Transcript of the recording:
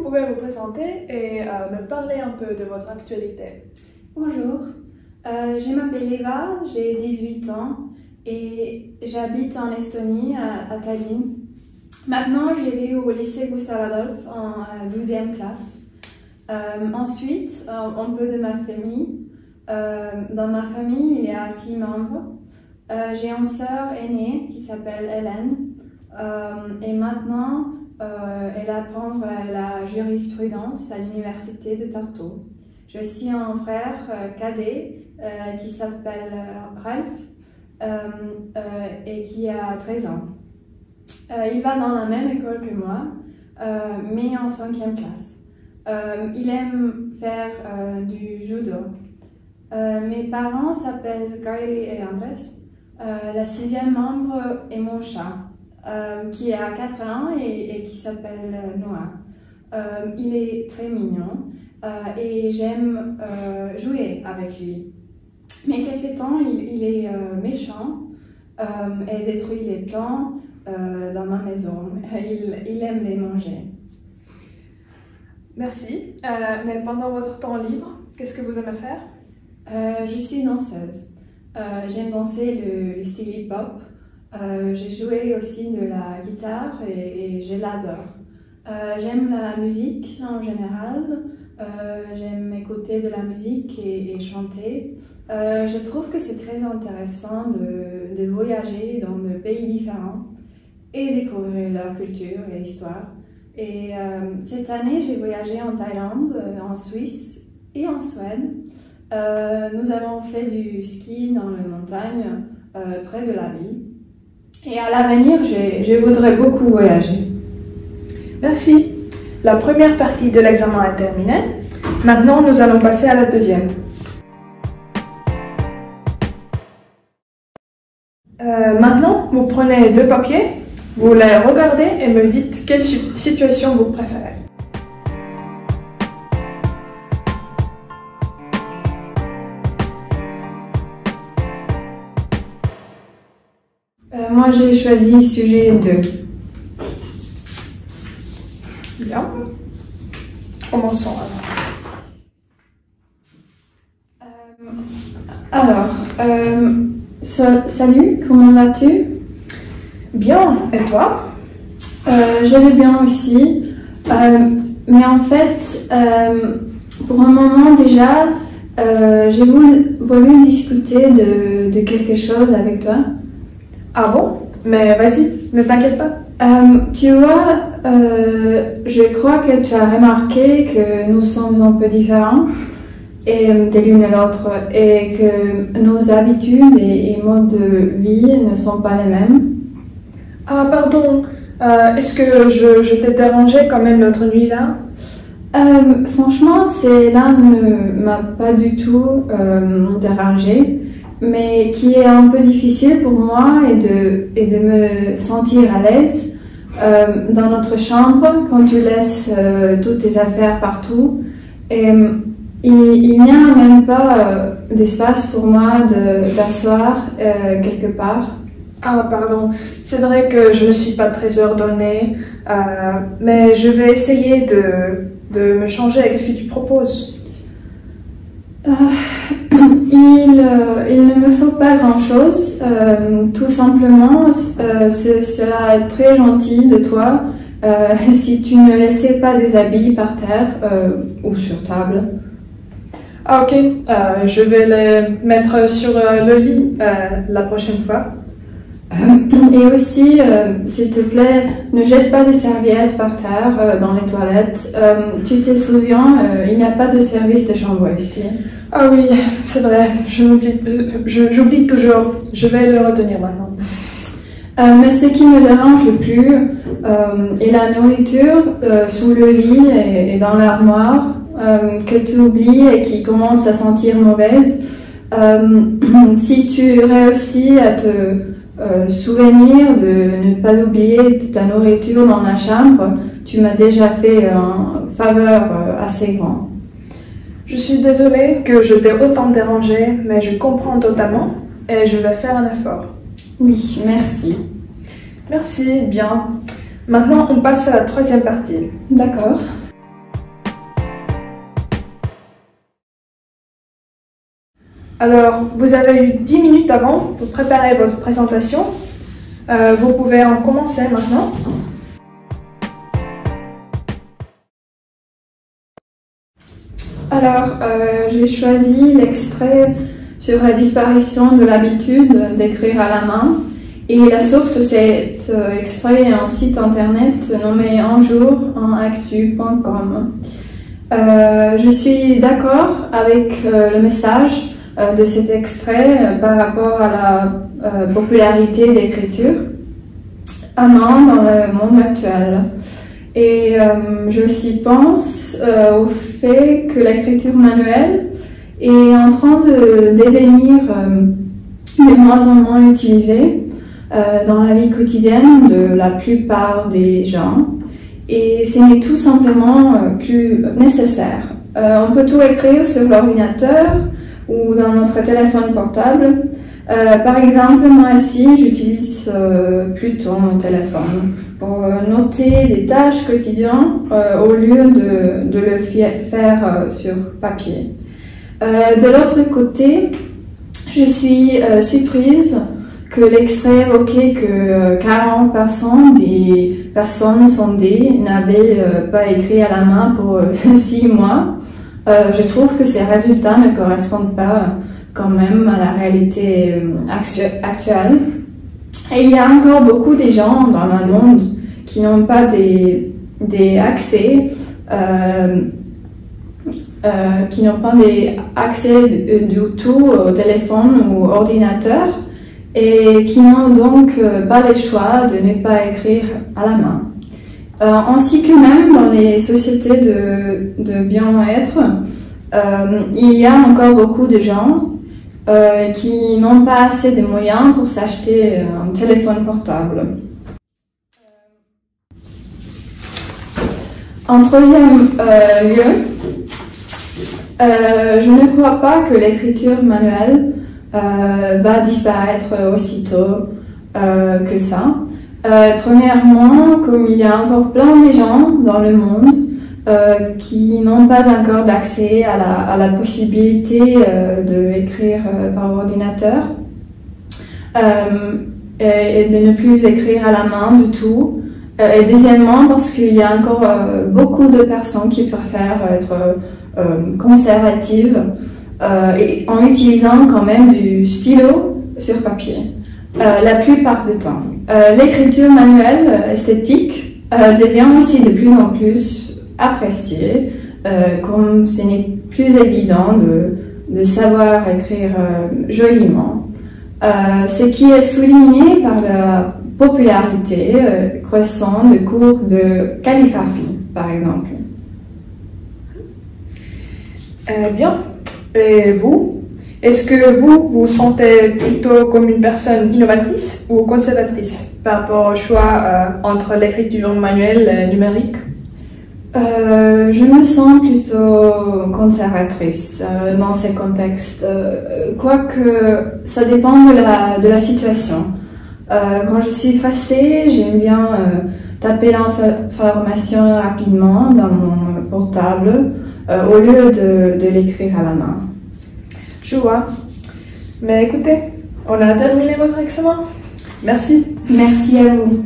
pouvez vous présenter et me parler un peu de votre actualité? Bonjour, je m'appelle Eva, j'ai 18 ans et j'habite en Estonie, à Tallinn. Maintenant, je vais au lycée Gustave Adolphe en 12e classe. Ensuite, un peu de ma famille. Dans ma famille, il y a 6 membres. J'ai une sœur aînée qui s'appelle Hélène et maintenant elle apprend la jurisprudence à l'université de Tartu. J'ai aussi un frère cadet qui s'appelle Ralph et qui a 13 ans. Il va dans la même école que moi, mais en 5e classe. Il aime faire du judo. Mes parents s'appellent Kairi et Andrés. La 6e membre est mon chat, qui a 4 ans et qui s'appelle Noah. Il est très mignon et j'aime jouer avec lui. Mais quelque temps, il est méchant et détruit les plants dans ma maison. Il aime les manger. Merci. Mais pendant votre temps libre, qu'est-ce que vous aimez faire? Je suis danseuse. J'aime danser le style hip-hop. J'ai joué aussi de la guitare et je l'adore. J'aime la musique en général. J'aime écouter de la musique et chanter. Je trouve que c'est très intéressant de voyager dans des pays différents et découvrir leur culture et histoire. Et cette année, j'ai voyagé en Thaïlande, en Suisse et en Suède. Nous avons fait du ski dans les montagnes près de la ville. Et à l'avenir, je voudrais beaucoup voyager. Merci. La première partie de l'examen est terminée. Maintenant, nous allons passer à la deuxième. Maintenant, vous prenez 2 papiers, vous les regardez et me dites quelle situation vous préférez. Moi, j'ai choisi sujet 2. Bien. Commençons alors. Salut, comment vas-tu? Bien, et toi? Je vais bien aussi. Mais en fait, pour un moment déjà, j'ai voulu discuter de quelque chose avec toi. Ah bon? Mais vas-y, ne t'inquiète pas. Tu vois, je crois que tu as remarqué que nous sommes un peu différents de l'une et l'autre et que nos habitudes et modes de vie ne sont pas les mêmes. Ah pardon, est-ce que je t'ai dérangé quand même l'autre nuit là? Franchement, cela ne m'a pas du tout dérangé, mais qui est un peu difficile pour moi et de me sentir à l'aise dans notre chambre quand tu laisses toutes tes affaires partout. Et il n'y a même pas d'espace pour moi d'asseoir quelque part. Ah pardon, c'est vrai que je ne suis pas très ordonnée, mais je vais essayer de me changer. Qu'est-ce que tu proposes? Il ne me faut pas grand-chose, tout simplement, cela est très gentil de toi si tu ne laissais pas des habits par terre ou sur table. Ah ok, je vais les mettre sur le lit la prochaine fois. Et aussi, s'il te plaît, ne jette pas des serviettes par terre dans les toilettes. Tu te souviens, il n'y a pas de service de chambre ici. Ah oui, c'est vrai, j'oublie toujours. Je vais le retenir maintenant. Mais ce qui me dérange le plus est la nourriture sous le lit et dans l'armoire que tu oublies et qui commence à sentir mauvaise. Si tu réussis à te souvenir de ne pas oublier ta nourriture dans la chambre, tu m'as déjà fait une faveur assez grande. Je suis désolée que je t'ai autant dérangé, mais je comprends totalement et je vais faire un effort. Oui, merci. Merci, bien. Maintenant, on passe à la troisième partie. D'accord. Alors, vous avez eu 10 minutes avant pour préparer votre présentation. Vous pouvez en commencer maintenant. Alors, j'ai choisi l'extrait sur la disparition de l'habitude d'écrire à la main. Et la source de cet extrait est un site internet nommé unjour.actu.com. Je suis d'accord avec le message de cet extrait par rapport à la popularité d'écriture à main dans le monde actuel. Et je aussi pense au fait que l'écriture manuelle est en train de devenir de moins en moins utilisée dans la vie quotidienne de la plupart des gens. Et ce n'est tout simplement plus nécessaire. On peut tout écrire sur l'ordinateur ou dans notre téléphone portable. Par exemple, moi ici, j'utilise plutôt mon téléphone pour noter des tâches quotidiennes au lieu de le faire sur papier. De l'autre côté, je suis surprise que l'extrait évoquait que 40% des personnes sondées n'avaient pas écrit à la main pour 6 mois. Je trouve que ces résultats ne correspondent pas quand même à la réalité actuelle. Et il y a encore beaucoup de gens dans le monde qui n'ont pas des accès du tout au téléphone ou au ordinateur et qui n'ont donc pas le choix de ne pas écrire à la main. Ainsi que même dans les sociétés de bien-être, il y a encore beaucoup de gens qui n'ont pas assez de moyens pour s'acheter un téléphone portable. En troisième lieu, je ne crois pas que l'écriture manuelle va disparaître aussitôt que ça. Premièrement, comme il y a encore plein de gens dans le monde qui n'ont pas encore d'accès à la possibilité d'écrire par ordinateur et de ne plus écrire à la main du tout. Et deuxièmement, parce qu'il y a encore beaucoup de personnes qui préfèrent être conservatives et en utilisant quand même du stylo sur papier la plupart du temps. L'écriture manuelle esthétique devient aussi de plus en plus appréciée, comme ce n'est plus évident de savoir écrire joliment, ce qui est souligné par la popularité croissante de cours de calligraphie, par exemple. Bien. Et vous? Est-ce que vous vous sentez plutôt comme une personne innovatrice ou conservatrice par rapport au choix entre l'écriture manuelle et numérique? Je me sens plutôt conservatrice dans ces contextes, quoique ça dépend de la situation. Quand je suis pressée, j'aime bien taper l'information rapidement dans mon portable au lieu de l'écrire à la main. Je vois. Mais écoutez, on a terminé votre examen. Merci. Merci à vous.